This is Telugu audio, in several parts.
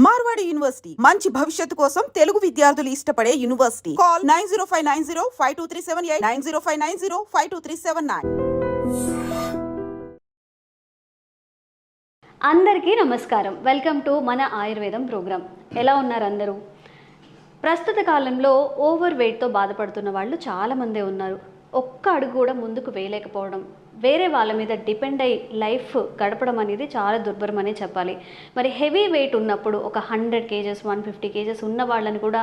మార్వాడి యూనివర్సిటీ మంచి భవిష్యత్తు కోసం తెలుగు విద్యార్థులు ఇష్టపడే యూనివర్సిటీ. కాల్ 9059052378 9059052379. అందరికీ నమస్కారం. వెల్కమ్ టు మన ఆయుర్వేదం ప్రోగ్రామ్. ఎలా ఉన్నారు అందరూ? ప్రస్తుత కాలంలో ఓవర్ వెయిట్తో బాధపడుతున్న వాళ్ళు చాలామందే ఉన్నారు. ఒక్క అడుగు కూడా ముందుకు వేయలేకపోవడం, వేరే వాళ్ళ మీద డిపెండ్ అయ్యి లైఫ్ గడపడం అనేది చాలా దుర్భరం అనే చెప్పాలి. మరి హెవీ వెయిట్ ఉన్నప్పుడు ఒక 100 kgs 150 kgs ఉన్న వాళ్ళని కూడా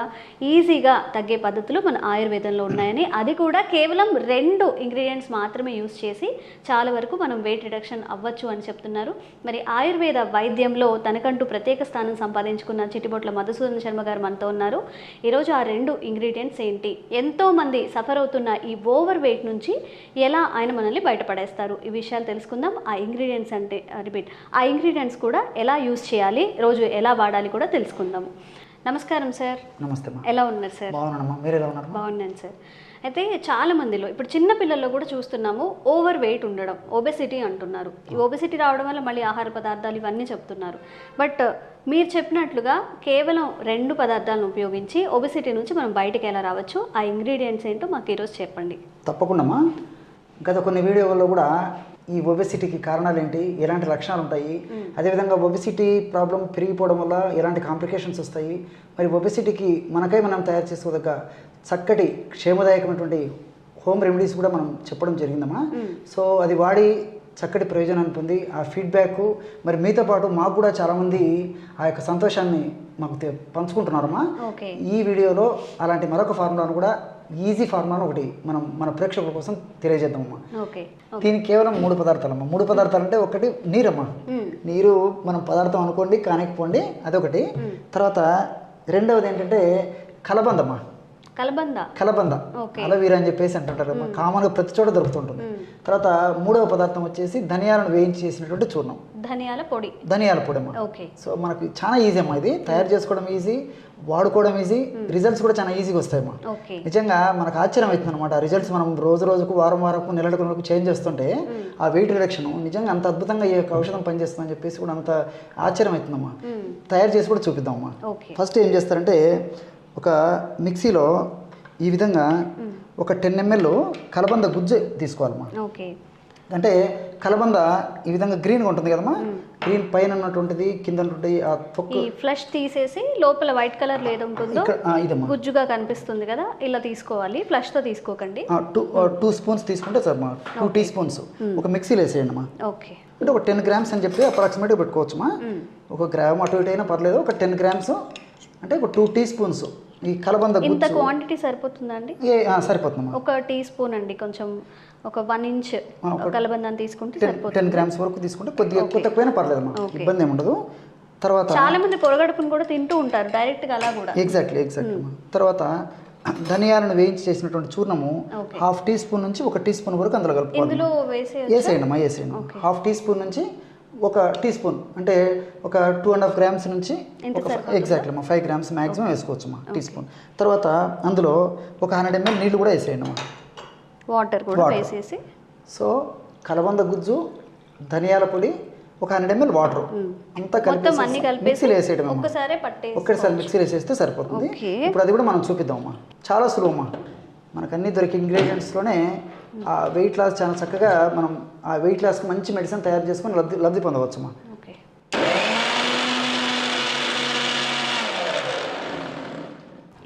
ఈజీగా తగ్గే పద్ధతులు మన ఆయుర్వేదంలో ఉన్నాయని, అది కూడా కేవలం 2 ఇంగ్రీడియంట్స్ మాత్రమే యూస్ చేసి చాలా వరకు మనం వెయిట్ రిడక్షన్ అవ్వచ్చు అని చెప్తున్నారు. మరి ఆయుర్వేద వైద్యంలో తనకంటూ ప్రత్యేక స్థానం సంపాదించుకున్న చిట్టిబొట్ల మధుసూదన్ శర్మ గారు మనతో ఉన్నారు. ఈరోజు ఆ 2 ఇంగ్రీడియంట్స్ ఏంటి, ఎంతోమంది సఫర్ అవుతున్న ఈ ఓవర్ వెయిట్ నుంచి ఎలా ఆయన మనల్ని బయటపడేస్తారు, ఈ విషయాలు తెలుసుకుందాం. ఆ ఇంగ్రీడియంట్స్ అంటే ఆ ఇంగ్రీడియంట్స్ కూడా ఎలా యూజ్ చేయాలి, రోజు ఎలా వాడాలి కూడా తెలుసుకుందాము. నమస్కారం సార్. నమస్తే. ఎలా ఉన్నారు సార్? బాగున్నానమ్మా, మీరు ఎలా ఉన్నారు? బాగున్నాను సార్. అయితే చాలా మందిలో ఇప్పుడు చిన్న పిల్లల్లో కూడా చూస్తున్నాము ఓవర్ వెయిట్ ఉండడం, ఒబెసిటీ అంటున్నారు. ఈ ఒబెసిటీ రావడం వల్ల మళ్ళీ ఆహార పదార్థాలు ఇవన్నీ చెప్తున్నారు. బట్ మీరు చెప్పినట్లుగా కేవలం 2 పదార్థాలను ఉపయోగించి ఒబెసిటీ నుంచి మనం బయటకు ఎలా రావచ్చు, ఆ ఇంగ్రీడియంట్స్ ఏంటో మాకు ఈరోజు చెప్పండి. తప్పకుండా. గత కొన్ని వీడియోల్లో కూడా ఈ ఒబెసిటీకి కారణాలు ఏంటి, ఎలాంటి లక్షణాలు ఉంటాయి, అదేవిధంగా ఒబెసిటీ ప్రాబ్లం పెరిగిపోవడం వల్ల ఎలాంటి కాంప్లికేషన్స్ వస్తాయి, మరి ఒబెసిటీకి మనకై మనం తయారు చేసుకోదగ్గ చక్కటి క్షేమదాయకమైనటువంటి హోమ్ రెమెడీస్ కూడా మనం చెప్పడం జరిగిందమ్మా. సో అది వాడి చక్కటి ప్రయోజనాన్ని పొంది ఆ ఫీడ్బ్యాక్ మరి మీతో పాటు మాకు కూడా చాలామంది ఆ యొక్క సంతోషాన్ని మాకు పంచుకుంటున్నారమ్మా. ఈ వీడియోలో అలాంటి మరొక ఫార్ములాను కూడా, ఈజీ ఫార్ములాను ఒకటి మనం మన ప్రేక్షకుల కోసం తెలియజేద్దామమ్మా. దీనికి కేవలం 3 పదార్థాలమ్మా. 3 పదార్థాలు అంటే ఒకటి నీరమ్మా. నీరు మనం పదార్థం అనుకోండి, కానికపోండి, అదొకటి. తర్వాత రెండవది ఏంటంటే కలబందమ్మా. కలబంద అలవీర అని చెప్పేసి అంటుంటారు, కామన్గా ప్రతి చోట దొరుకుతుంటుంది. తర్వాత 3వ పదార్థం వచ్చేసి ధనియాలను వేయించి చేసినటువంటి చూర్ణం, ధనియాల పొడి అమ్మా. సో మనకి చాలా ఈజీ అమ్మా, ఇది తయారు చేసుకోవడం ఈజీ, వాడుకోవడం ఈజీ, రిజల్ట్స్ కూడా చాలా ఈజీగా వస్తాయమ్మా. నిజంగా మనకు ఆశ్చర్యం అవుతుంది అనమాట. రిజల్ట్స్ మనం రోజుకు వారం నెలకు చేంజ్ చేస్తుంటే ఆ వెయిట్ రిడక్షన్ నిజంగా అంత అద్భుతంగా ఈ యొక్క ఔషధం పనిచేస్తుందని చెప్పేసి కూడా అంత ఆశ్చర్యం అవుతుందమ్మా. తయారు చేసి కూడా చూపిద్దామమ్మా. ఫస్ట్ ఏం చేస్తారంటే ఒక మిక్సీలో ఈ విధంగా ఒక 10 ml కలబంద గుజ్జు తీసుకోవాలమ్మా. అంటే కలబంద ఈ విధంగా గ్రీన్గా ఉంటుంది కదమ్మా, గ్రీన్ పైన ఉన్నటువంటిది, కింద ఉన్నటువంటి ఆ తొక్కు ఫ్లష్ తీసేసి లోపల వైట్ కలర్ ఏదో ఉంటుందో గుజ్జుగా కనిపిస్తుంది కదా, ఇలా తీసుకోవాలి. ఫ్లష్ తో తీసుకోకండి. 2 స్పూన్స్ తీసుకుంటే సార్ 2 టీ స్పూన్స్ ఒక మిక్సీలో వేసేయండి అమ్మా. అంటే ఒక 10 grams అని చెప్పి అప్రాక్సిమేట్గా పెట్టుకోవచ్చుమా. ఒక గ్రామ్ అటు ఇటు అయినా పర్లేదు. ఒక 10 grams అంటే ఒక 2 టీ స్పూన్స్ ఈ కలబంద గుజ్జు. ఇంత క్వాంటిటీ సరిపోతుందండి? సరిపోతుందమ్మా. ఒక టీ స్పూన్ అండి, కొంచెం ఒక 1 inch కలబందాన్ని తీసుకుంటే సరిపోతుంది. 10 grams వరకు తీసుకుంటే కొద్దిగా ఎక్కువ తక్కువైనా పర్లేదమ్మా, ఇబ్బంది ఏమి ఉండదు. తర్వాత చాలా మంది పొరగడుపుని కూడా తింటూ ఉంటారు డైరెక్ట్ గా అలా కూడా. ఎగ్జాక్ట్లీ అమ్మా. తర్వాత ధనియాలను వేయించి చేసినటువంటి చూర్ణము 1/2 టీ స్పూన్ నుంచి 1 టీ స్పూన్ వరకు అందులో కలుపుకోవాలి. వేసేయండి అమ్మా, వేసేయండి. 1/2 టీ స్పూన్ నుంచి 1 టీ స్పూన్ అంటే ఒక 2.5 grams నుంచి ఎగ్జాక్ట్లీ అమ్మా 5 grams మ్యాక్సిమం వేసుకోవచ్చు అమ్మా, టీ స్పూన్. తర్వాత అందులో ఒక 100 ml నీళ్ళు కూడా వేసేయండి అమ్మా, వాటర్ కూడా వేసేసి. సో కలబంద గుజ్జు, ధనియాల పొడి, ఒక 100 ml వాటర్ అంతా కలిపి మిక్సీలో వేసేయడం ఒక్కసారి మిక్సీలో వేసేస్తే సరిపోతుంది. ఇప్పుడు అది కూడా మనం చూపిద్దామమ్మా. చాలా సులువమ్మా, మనకు అన్ని దొరికే ఇంగ్రీడియంట్స్లోనే ఆ వెయిట్ లాస్ చాలా చక్కగా మనం ఆ వెయిట్ లాస్కి మంచి మెడిసిన్ తయారు చేసుకొని లబ్ధి పొందవచ్చమ్మా.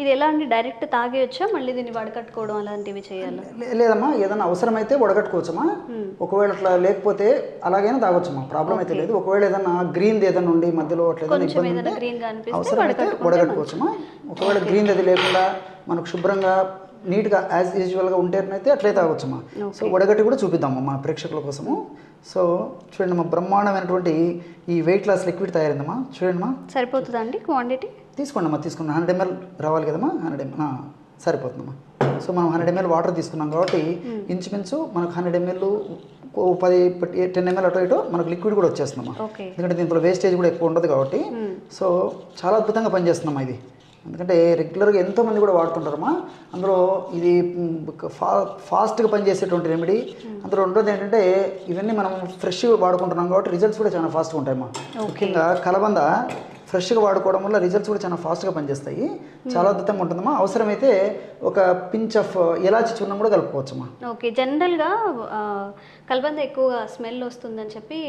ఇది ఎలా అండి, డైరెక్ట్ తాగేయచ్చా, మళ్ళీ దీన్ని వడకట్టుకోవడం అలాంటివి చేయాలి? లేదమ్మా, ఏదైనా అవసరమైతే వడకట్టుకోవచ్చమ్మా. ఒకవేళ అట్లా లేకపోతే అలాగైనా తాగొచ్చమ్మా, ప్రాబ్లం అయితే లేదు. ఒకవేళ ఏదన్నా గ్రీన్ ఏదైనా ఉండి మధ్యలో అట్లా అవసరమైతే వడగట్టుకోవచ్చమ్మా. ఒకవేళ గ్రీన్ అది లేకుండా మనకు శుభ్రంగా నీట్గా యాజ్ యూజువల్గా ఉంటేనైతే అట్లయితే తాగొచ్చమ్మా. సో వడగట్టి కూడా చూపిద్దామమ్మా మా ప్రేక్షకుల కోసము. సో చూడండి అమ్మా, బ్రహ్మాండమైనటువంటి ఈ వెయిట్ లాస్ లిక్విడ్ తయారైందమ్మా. చూడండి అమ్మా, సరిపోతుందా అండి క్వాంటిటీ? తీసుకోండి అమ్మా, తీసుకున్నాం. 100 ml రావాలి కదమ్మా, 100 ml సరిపోతుందమ్మా. సో మనం 100 ml వాటర్ తీసుకున్నాం కాబట్టి ఇంచుమించు మనకు 100 ml 10 ml అటు ఇటు మనకు లిక్విడ్ కూడా వచ్చేస్తుందమ్మా. ఎందుకంటే దీంట్లో వేస్టేజ్ కూడా ఎక్కువ ఉండదు కాబట్టి. సో చాలా అద్భుతంగా పనిచేస్తుందమ్మా ఇది. ఎందుకంటే రెగ్యులర్గా ఎంతోమంది కూడా వాడుతుంటారమ్మా. అందులో ఇది ఫాస్ట్గా పనిచేసేటువంటి రెమెడీ. అందులో ఉండదు ఏంటంటే ఇవన్నీ మనం ఫ్రెష్గా వాడుకుంటున్నాం కాబట్టి రిజల్ట్స్ కూడా చాలా ఫాస్ట్గా ఉంటాయమ్మా. ముఖ్యంగా కలబంద ఫ్రెష్గా వాడుకోవడం వల్ల రిజల్ట్స్ కూడా చాలా ఫాస్ట్గా పనిచేస్తాయి, చాలా అద్భుతంగా ఉంటుందమ్మా. అవసరమైతే ఒక పించ్ ఆఫ్ ఇలాచి చూర్ణం కూడా కలుపుకోవచ్చమ్మా. ఓకే, జనరల్గా కలబంద ఎక్కువగా స్మెల్ వస్తుందని చెప్పి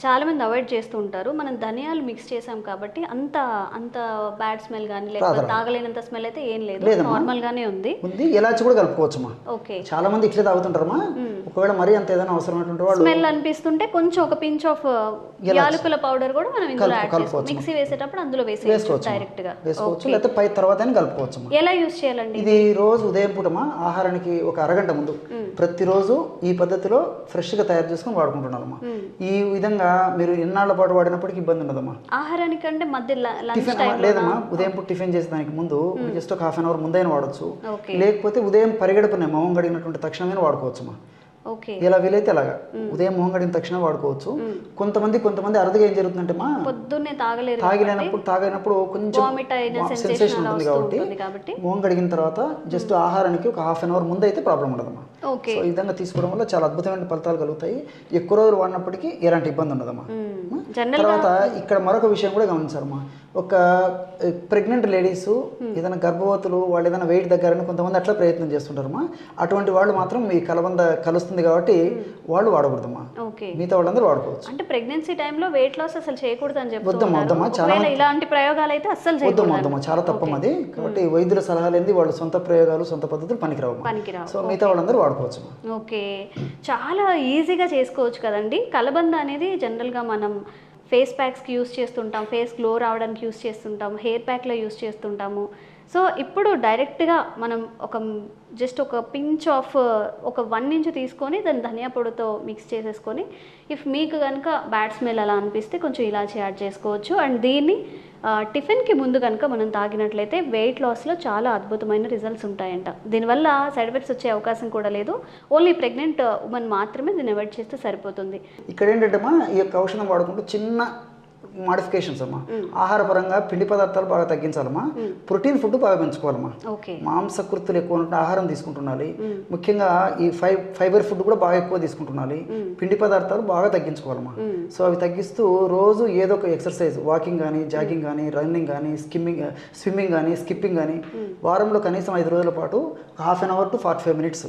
చాలామంది అవాయిడ్ చేస్తూ ఉంటారు. మనం ధనియాలు మిక్స్ చేసాం కాబట్టి అంత అంత బ్యాడ్ స్మెల్ కానీ లేకపోతే తాగలేనంత స్మెల్ అయితే ఏం లేదు, నార్మల్ గానే ఉంది. ఇలాచి కూడా కలుపుకోవచ్చమ్మా. ఓకే, చాలా మంది ఇట్లే తాగుతుంటారమ్మా. ఒకవేళ మరీ అంత ఏదైనా అవసరమైనటువంటి వాళ్ళు స్మెల్ అనిపిస్తుంటే కొంచెం ఒక పించ్ ఆఫ్ యాలకుల పౌడర్ కూడా మనం ఇందులో యాడ్ చేసుకోవచ్చు. మిక్సీ వేసేటప్పుడు అందులో వేసేసుకోవచ్చు డైరెక్ట్ గా, వేసుకోవచ్చు, లేకపోతే పై తర్వాత కలుపుకోవచ్చు. ఎలా యూస్ చేయాలండి ఇది? రోజు ఉదయం పూటమా ఆహారానికి ఒక అరగంట ముందు ప్రతిరోజు ఈ పద్ధతిలో ఫ్రెష్ గా తయారు చేసుకుని వాడుకుంటున్నారమ్మా. ఈ విధంగా మీరు ఎన్నాళ్ళ పాటు వాడినప్పటికీ ఇబ్బంది ఉండదమ్మా. ఆహారానికంటే మధ్య టిఫిన్ లేదమ్మా, ఉదయం పూట టిఫిన్ చేసే దానికి ముందు జస్ట్ ఒక హాఫ్ అన్ అవర్ ముందైనా వాడచ్చు, లేకపోతే ఉదయం పరిగెడుపునే మొహం గడిగినటువంటి తక్షణమే వాడుకోవచ్చమ్మా. ఎలా వీలైతే అలాగా ఉదయం మొహం గడిగిన తక్షణం వాడుకోవచ్చు. కొంతమంది అరుదుగా ఏం జరుగుతుందంటే పొద్దున్నే తాగినప్పుడు కొంచెం సెన్సేషన్ ఉంటుంది కాబట్టి మొహం గడిగిన తర్వాత జస్ట్ ఆహారానికి ఒక హాఫ్ అన్ అవర్ ముందు అయితే ప్రాబ్లం ఉండదమ్మా. సో ఈ విధంగా తీసుకోవడం వల్ల చాలా అద్భుతమైన ఫలితాలు కలుగుతాయి. ఎక్కువ రోజులు వాడినప్పటికీ ఎలాంటి ఇబ్బంది ఉండదమ్మా. తర్వాత ఇక్కడ మరొక విషయం కూడా గమనించారమ్మా. ఒక ప్రెగ్నెంట్ లేడీస్ ఏదైనా గర్భవతులు వాళ్ళు ఏదైనా వెయిట్ దగ్గరని కొంతమంది అట్లా ప్రయత్నం చేస్తుంటారమ్మా. అటువంటి వాళ్ళు మాత్రం ఈ కలబంద కలుస్తుంది కాబట్టి వాళ్ళు వాడకూడదమ్మా, మిగతా వాళ్ళందరూ వాడుకోవచ్చు. అంటే ప్రెగ్నెన్సీ టైంలో వెయిట్ లాస్ అసలు చేయకూడదు అని చెప్తున్నారు. చాలా ఇలాంటి ప్రయోగాలు అయితే అసలు వద్దమ్మా, చాలా తప్పం అది. కాబట్టి వైద్యుల సలహాలు ఏంది, వాళ్ళ సొంత ప్రయోగాలు సొంత పద్ధతులు పనికిరావు. సో మిగతా వాళ్ళందరూ వాడుకోవచ్చు. ఓకే, చాలా ఈజీగా చేసుకోవచ్చు కదండి. కలబంద అనేది జనరల్గా మనం ఫేస్ ప్యాక్స్కి యూస్ చేస్తుంటాం, ఫేస్ గ్లో రావడానికి యూస్ చేస్తుంటాం, హెయిర్ ప్యాక్లో యూస్ చేస్తుంటాము. సో ఇప్పుడు డైరెక్ట్గా మనం జస్ట్ ఒక పించ్ ఆఫ్ ఒక 1 ఇంచ్ తీసుకొని దాన్ని ధనియా పొడితో మిక్స్ చేసేసుకొని, ఇఫ్ మీకు కనుక బ్యాడ్ స్మెల్ అలా అనిపిస్తే కొంచెం ఇలాచి యాడ్ చేసుకోవచ్చు. అండ్ దీన్ని టిఫిన్కి ముందు కనుక మనం తాగినట్లయితే వెయిట్ లాస్లో చాలా అద్భుతమైన రిజల్ట్స్ ఉంటాయంట. దీనివల్ల సైడ్ ఎఫెక్ట్స్ వచ్చే అవకాశం కూడా లేదు. ఓన్లీ ప్రెగ్నెంట్ ఉమెన్ మాత్రమే దీన్ని అవాయిడ్ చేస్తే సరిపోతుంది. ఇక్కడ ఏంటంటే ఈ యొక్క ఔషధం వాడుకుంటూ చిన్న మాడిఫికేషన్స్ అమ్మా. ఆహార పరంగా పిండి పదార్థాలు బాగా తగ్గించాలమ్మా, ప్రోటీన్ ఫుడ్ బాగా పెంచుకోవాలమ్మా. మాంసకృతులు ఎక్కువ ఉంటే ఆహారం తీసుకుంటున్నాలి, ముఖ్యంగా ఈ ఫైబర్ ఫుడ్ కూడా బాగా ఎక్కువ తీసుకుంటున్నాలి, పిండి పదార్థాలు బాగా తగ్గించుకోవాలమ్మా. సో అవి తగ్గిస్తూ రోజు ఏదో ఒక ఎక్సర్సైజ్, వాకింగ్ కానీ, జాగింగ్ కానీ, రన్నింగ్ కానీ, స్విమ్మింగ్ కానీ, స్కిప్పింగ్ కానీ వారంలో కనీసం 5 రోజుల పాటు half an hour to 45 minutes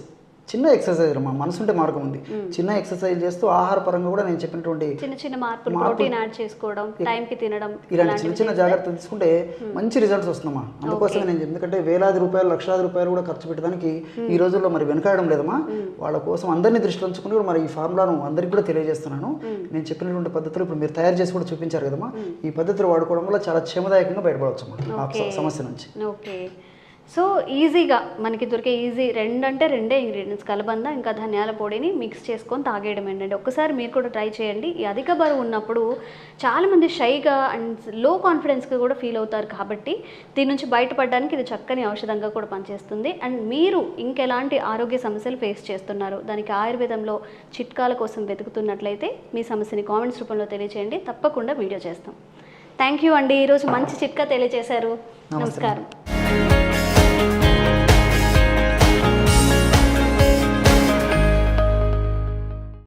చిన్న ఎక్సర్సైజ్ అమ్మా. మనసు ఉంటే మార్గం ఉంది. చిన్న ఎక్సర్సైజ్ చేస్తూ ఆహార పరంగా కూడా నేను చెప్పినటువంటి చిన్న మార్పులు, ప్రోటీన్ యాడ్ చేసుకోవడం, టైంకి తినడం, ఇలాంటి చిన్న జాగ్రత్తలు తీసుకుంటే మంచి రిజల్ట్స్ వస్తుందమ్మా. అందుకోసమే నేను ఎందుకంటే వేలాది రూపాయలు, లక్షలాది రూపాయలు కూడా ఖర్చు పెట్టడానికి ఈ రోజుల్లో మరి వెనకాడడం లేదమ్మా. వాళ్ళ కోసం అందరినీ దృష్టిలో ఉంచుకుని కూడా మరి ఈ ఫార్ములాను అందరికీ కూడా తెలియజేస్తున్నాను. నేను చెప్పినటువంటి పద్ధతులు ఇప్పుడు మీరు తయారు చేసి కూడా చూపించారు కదమ్మా. ఈ పద్ధతులు వాడుకోవడం వల్ల చాలా క్షేమదాయకంగా బయటపడవచ్చమ్మా ఆ సమస్య నుంచి. ఓకే, సో ఈజీగా మనకి దొరికే ఈజీ 2 ఇంగ్రీడియంట్స్ కలబంద ఇంకా ధనియాల పొడిని మిక్స్ చేసుకొని తాగేయడం ఏంటంటే ఒకసారి మీరు కూడా ట్రై చేయండి. ఈ అధిక బరువు ఉన్నప్పుడు చాలామంది షైగా అండ్ లో కాన్ఫిడెన్స్గా కూడా ఫీల్ అవుతారు కాబట్టి దీని నుంచి బయటపడడానికి ఇది చక్కని ఔషధంగా కూడా పనిచేస్తుంది. అండ్ మీరు ఇంకెలాంటి ఆరోగ్య సమస్యలు ఫేస్ చేస్తున్నారు, దానికి ఆయుర్వేదంలో చిట్కాల కోసం వెతుకుతున్నట్లయితే మీ సమస్యని కామెంట్స్ రూపంలో తెలియచేయండి, తప్పకుండా వీడియో చేస్తాం. థ్యాంక్ యూ అండి, ఈరోజు మంచి చిట్కా తెలియజేశారు. నమస్కారం.